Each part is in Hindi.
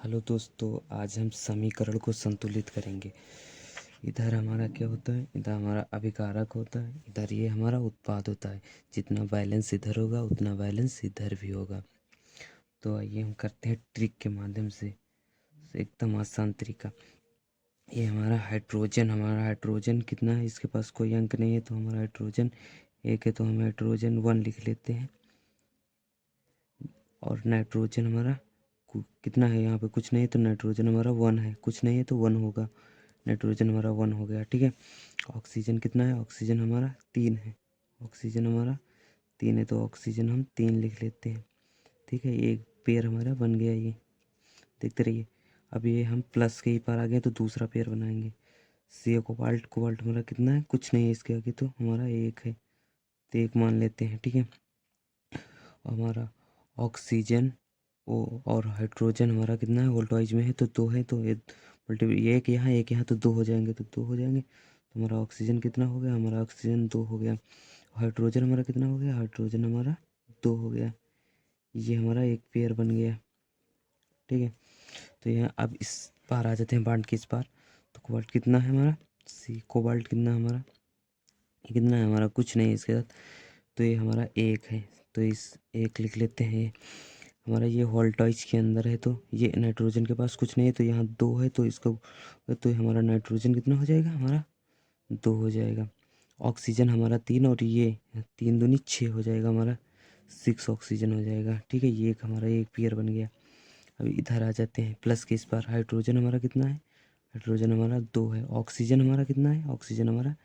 हेलो दोस्तों, आज हम समीकरण को संतुलित करेंगे। इधर हमारा क्या होता है, इधर हमारा अभिकारक होता है, इधर ये हमारा उत्पाद होता है। जितना बैलेंस इधर होगा उतना बैलेंस इधर भी होगा। तो आइए हम करते हैं ट्रिक के माध्यम से एकदम आसान तरीका। ये हमारा हाइड्रोजन कितना है, इसके पास कोई अंक नहीं है तो हमारा हाइड्रोजन 1 है, तो हम हाइड्रोजन 1 लिख लेते हैं। और नाइट्रोजन हमारा कितना है, यहाँ पे कुछ नहीं है तो नाइट्रोजन हमारा 1 है, कुछ नहीं है तो 1 होगा। नाइट्रोजन हमारा 1 हो गया, ठीक है। ऑक्सीजन कितना है, ऑक्सीजन हमारा 3 है। ऑक्सीजन हमारा 3 है तो ऑक्सीजन हम 3 लिख लेते हैं, ठीक है। एक पेयर हमारा बन गया ये, देखते रहिए। अब ये हम प्लस के ही पार आ गए तो दूसरा पेयर बनाएंगे। सी कोबाल्ट, कोबाल्ट हमारा कितना है, कुछ नहीं है इसके आगे तो हमारा 1 है, तो 1 मान लेते हैं, ठीक है। हमारा ऑक्सीजन और हाइड्रोजन हमारा कितना है, वोल्टवाइज में है तो 2 है, तो ये एक यहाँ तो 2 हो जाएंगे, तो 2 हो जाएंगे। तो हमारा ऑक्सीजन कितना हो गया, हमारा ऑक्सीजन 2 हो गया। हाइड्रोजन हमारा कितना हो गया, हाइड्रोजन हमारा 2 हो गया। ये हमारा एक पेयर बन गया, ठीक है। तो यहाँ अब इस पार आ जाते हैं, बांट के इस पार। तो कोबाल्ट कितना है हमारा, कोबाल्ट कितना है हमारा, ये कितना है हमारा, कुछ नहीं है इसके साथ, तो ये हमारा 1 है, तो इस 1 लिख लेते हैं। हमारा ये वोल्टाइज के अंदर है तो ये नाइट्रोजन के पास कुछ नहीं है तो यहाँ 2 है, तो इसका तो हमारा नाइट्रोजन कितना हो जाएगा, हमारा 2 हो जाएगा। ऑक्सीजन हमारा 3 और ये 3 दूनी 6 हो जाएगा, हमारा 6 ऑक्सीजन हो जाएगा, ठीक है। ये एक हमारा एक पेयर बन गया। अभी इधर आ जाते हैं प्लस के इस बार। हाइड्रोजन हमारा कितना है, हाइड्रोजन हमारा 2 है। ऑक्सीजन हमारा कितना है, ऑक्सीजन हमारा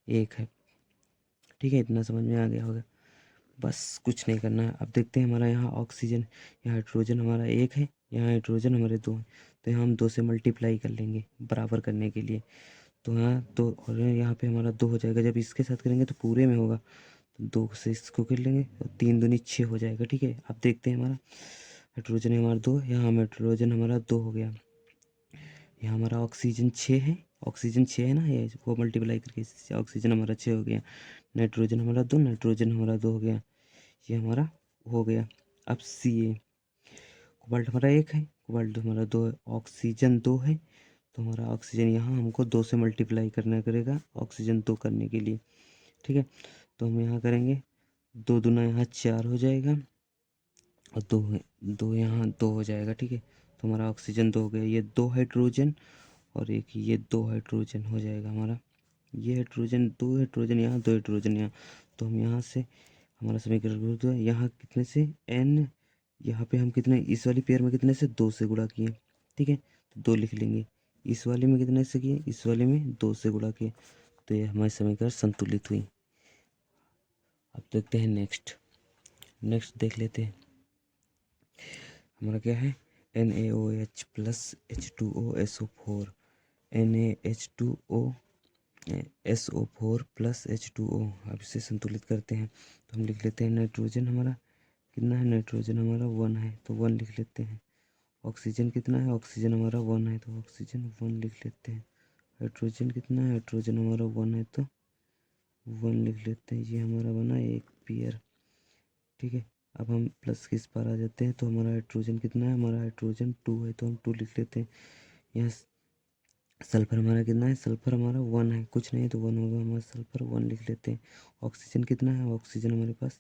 1 है, ठीक है। इतना समझ में आ गया होगा, बस कुछ नहीं करना है। अब देखते हैं हमारा यहाँ ऑक्सीजन, यहाँ हाइड्रोजन हमारा 1 है, यहाँ हाइड्रोजन हमारे 2 हैं, तो यहाँ हम 2 से मल्टीप्लाई कर लेंगे बराबर करने के लिए। तो यहाँ तो और यहाँ पे हमारा 2 हो जाएगा, जब इसके साथ करेंगे तो पूरे में होगा, तो 2 से इसको कर लेंगे और 3 दूनी 6 हो जाएगा, ठीक है। अब देखते हैं हमारा हाइड्रोजन हमारा 2, यहाँ हाइड्रोजन हमारा 2 हो गया। यहाँ हमारा ऑक्सीजन 6 है, ऑक्सीजन 6 है ना, ये वो मल्टीप्लाई करके ऑक्सीजन हमारा 6 हो गया। नाइट्रोजन हमारा 2, नाइट्रोजन हमारा 2 हो गया, ये हमारा हो गया। अब Ca, कोबाल्ट हमारा 1 है, कोबाल्ट हमारा 2 है, ऑक्सीजन 2 है, तो हमारा ऑक्सीजन यहाँ हमको 2 से मल्टीप्लाई करना करेगा ऑक्सीजन 2 करने के लिए, ठीक है। तो हम यहाँ करेंगे, 2 दूना यहाँ 4 हो जाएगा और 2 यहाँ 2 हो जाएगा, ठीक है। तो हमारा ऑक्सीजन 2 हो गया, ये 2 हाइड्रोजन और एक ये 2 हाइड्रोजन हो जाएगा हमारा। ये हाइड्रोजन 2 हाइड्रोजन यहाँ, 2 हाइड्रोजन यहाँ, तो हम यहाँ से हमारा समीकरण तो यहाँ कितने से n, यहाँ पे हम कितने इस वाली पेयर में कितने से 2 से गुणा किए, ठीक है, तो 2 लिख लेंगे। इस वाले में कितने से किए, इस वाले में 2 से गुणा किए, तो ये हमारी समीकरण संतुलित हुई। अब देखते हैं नेक्स्ट, नेक्स्ट देख लेते हैं हमारा क्या है, NaOH plus H2O SO4, NaH2O plus H2O। अब इसे संतुलित करते हैं तो हम लिख लेते हैं, नाइट्रोजन हमारा कितना है, नाइट्रोजन हमारा 1 है तो 1 लिख लेते हैं। ऑक्सीजन कितना है, ऑक्सीजन हमारा 1 है तो ऑक्सीजन 1 लिख लेते हैं। हाइड्रोजन कितना है, हाइड्रोजन हमारा 1 है तो 1 लिख लेते हैं। ये हमारा बना एक पेयर, ठीक है। अब हम प्लस के इस पार आ जाते हैं तो हमारा हाइड्रोजन कितना है, हमारा हाइड्रोजन 2 है तो हम 2 लिख लेते हैं। यहाँ सल्फर हमारा कितना है, सल्फर हमारा 1 है, कुछ नहीं तो 1 होगा, हमारा सल्फर 1 लिख लेते हैं। ऑक्सीजन कितना है, ऑक्सीजन हमारे पास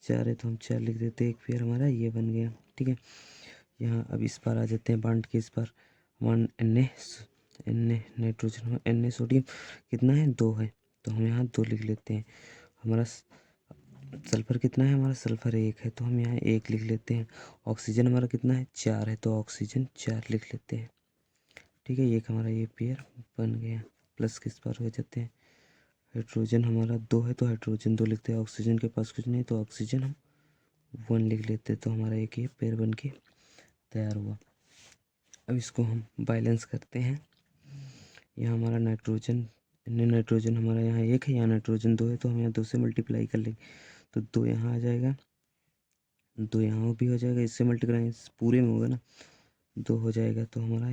4 है तो हम 4 लिख देते हैं। एक पेयर हमारा ये बन गया, ठीक है। यहाँ अब इस पार आ जाते हैं, बांट के इस पार हमारा एन नाइट्रोजन, एन सोडियम कितना है, 2 है, तो हम यहाँ 2 लिख लेते हैं। हमारा सल्फर कितना है, हमारा सल्फर 1 है तो हम यहाँ 1 लिख लेते हैं। ऑक्सीजन हमारा कितना है, 4 है तो ऑक्सीजन 4 लिख लेते हैं, ठीक है। एक हमारा ये पेयर बन गया। प्लस किस पार हो जाते हैं, हाइड्रोजन हमारा 2 है तो हाइड्रोजन 2 लिखते हैं। ऑक्सीजन के पास कुछ नहीं तो ऑक्सीजन हम 1 लिख लेते हैं, तो हमारा एक ये पेयर बन के तैयार हुआ। अब इसको हम बैलेंस करते हैं। यहाँ हमारा नाइट्रोजन हमारा यहाँ 1 है, यहाँ नाइट्रोजन 2 है तो हम यहाँ 2 से मल्टीप्लाई कर लेंगे, तो 2 यहाँ आ जाएगा, 2 यहाँ भी हो जाएगा, इससे मल्टीप्लाई पूरे में होगा ना, 2 हो जाएगा। तो हमारा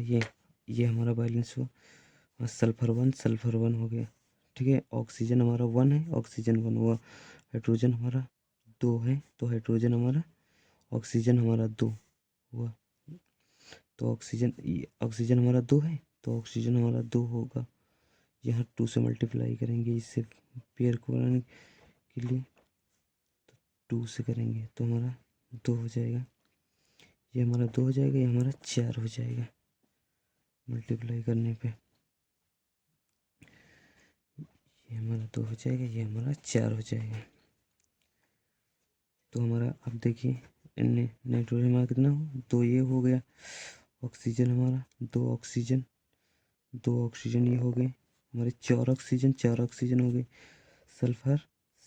ये हमारा बैलेंस हुआ। सल्फर वन हो गया, ठीक है। ऑक्सीजन हमारा 1 है, ऑक्सीजन 1 हुआ। हाइड्रोजन हमारा 2 है तो हाइड्रोजन हमारा, ऑक्सीजन हमारा 2 हुआ, तो ऑक्सीजन हमारा 2 है, तो ऑक्सीजन हमारा 2 होगा। यहाँ 2 से मल्टीप्लाई करेंगे इससे पेयर को बनाने के लिए, तो 2 से करेंगे तो हमारा 2 हो जाएगा। ये हमारा 2 हो जाएगा, ये हमारा 4 हो जाएगा मल्टीप्लाई करने पे। ये हमारा 2 हो जाएगा, ये हमारा 4 हो जाएगा। तो हमारा अब देखिए नाइट्रोजन हमारा कितना हो, 2 ये हो गया। ऑक्सीजन हमारा 2 ऑक्सीजन ये हो गए हमारे 4 ऑक्सीजन हो गए।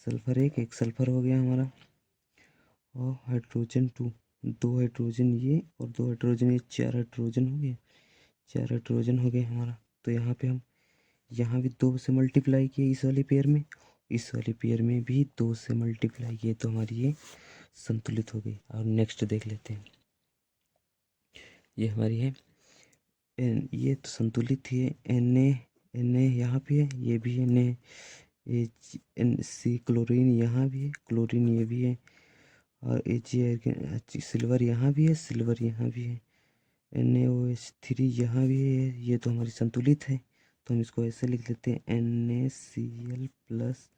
सल्फर एक सल्फर हो गया हमारा। और हाइड्रोजन 2 हाइड्रोजन ये और 2 हाइड्रोजन ये 4 हाइड्रोजन हो गए। 4 हाइड्रोजन हो गए हमारा। तो यहाँ पे हम यहाँ भी 2 से मल्टीप्लाई किए इस वाले पेयर में, इस वाले पेयर में भी 2 से मल्टीप्लाई किए, तो हमारी ये संतुलित हो गई। और नेक्स्ट देख लेते हैं। ये हमारी है ये तो संतुलित ही है। Na यहाँ भी है, ये भी है Na। सी क्लोरीन यहाँ भी है, क्लोरीन ये भी है। और सिल्वर यहाँ भी है, सिल्वर यहाँ भी है। NaOH3 यहाँ भी है, ये तो हमारी संतुलित है। तो हम इसको ऐसे लिख लेते हैं NaCl plus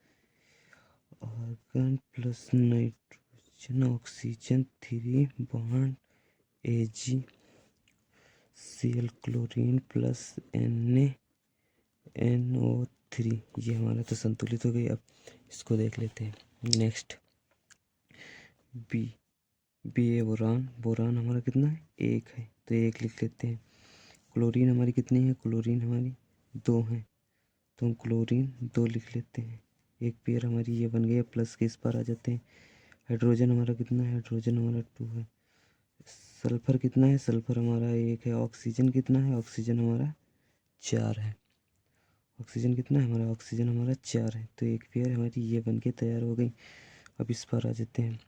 argon plus nitrogen oxygen 3 bond AgCl chlorine plus NaNO3। ये हमारा तो संतुलित हो गई। अब इसको देख लेते हैं। नेक्स्ट बी है बोरान हमारा कितना है, 1 है, तो 1 लिख लेते हैं। क्लोरीन हमारी कितनी है, क्लोरीन हमारी 2 है, तो हम क्लोरीन 2 लिख लेते हैं। एक पेयर हमारी ये बन गई, प्लस के इस पर आ जाते हैं। हाइड्रोजन हमारा कितना है, हाइड्रोजन हमारा 2 है। सल्फर कितना है, सल्फर हमारा 1 है। ऑक्सीजन कितना है, ऑक्सीजन हमारा 4 है। ऑक्सीजन कितना है हमारा, ऑक्सीजन हमारा 4 है। तो एक पेयर हमारी ये बन के तैयार हो गई। अब इस पर आ जाते हैं।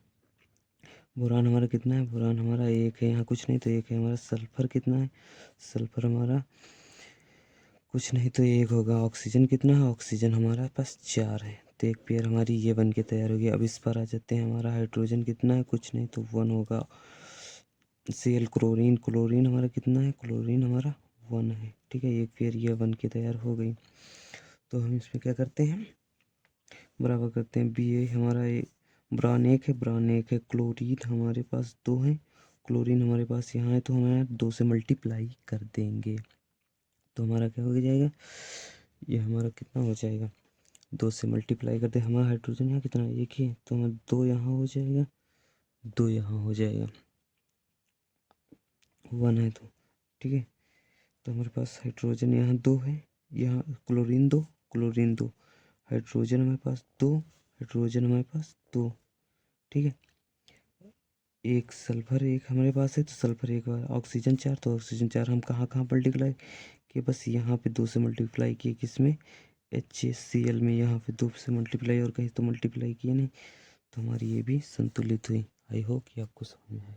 बोरान हमारा कितना है, बोरान हमारा 1 है, यहाँ कुछ नहीं तो 1 है हमारा। सल्फर कितना है, सल्फर हमारा कुछ नहीं तो 1 होगा। ऑक्सीजन कितना है, ऑक्सीजन हमारा पास 4 है, तो एक पेयर हमारी ये बन के तैयार हो गई। अब इस पर आ जाते हैं। हमारा हाइड्रोजन कितना है, कुछ नहीं तो 1 होगा। Cl क्लोरीन हमारा कितना है, क्लोरीन हमारा 1 है, ठीक है। एक पेयर ये बन के तैयार हो गई। तो हम इसमें क्या करते हैं, बराबर करते हैं। Ba हमारा ब्रान 1 है, ब्रान 1 है। क्लोरीन हमारे पास 2 है, क्लोरीन हमारे पास यहाँ है, तो हमें 2 से मल्टीप्लाई कर देंगे, तो हमारा क्या हो जाएगा, ये हमारा कितना हो जाएगा, 2 से मल्टीप्लाई करते हैं। हमारा हाइड्रोजन यहाँ कितना है, 1 ही है, तो हमारा 2 यहाँ हो जाएगा, 2 यहाँ हो जाएगा, 1 है तो ठीक है। तो हमारे पास हाइड्रोजन यहाँ 2 है, यहाँ क्लोरीन 2 हाइड्रोजन हमारे पास 2, हाइड्रोजन हमारे पास 2, ठीक है। एक सल्फर 1 हमारे पास है, तो सल्फर 1 बार। ऑक्सीजन 4, तो ऑक्सीजन 4 हम कहाँ मल्टीप्लाई किए, बस यहाँ पे 2 से मल्टीप्लाई किए, किसमें, HCl में। यहाँ पे 2 से मल्टीप्लाई और कहीं तो मल्टीप्लाई किए नहीं, तो हमारी ये भी संतुलित हुई। आई होप कि आपको समझ में आए।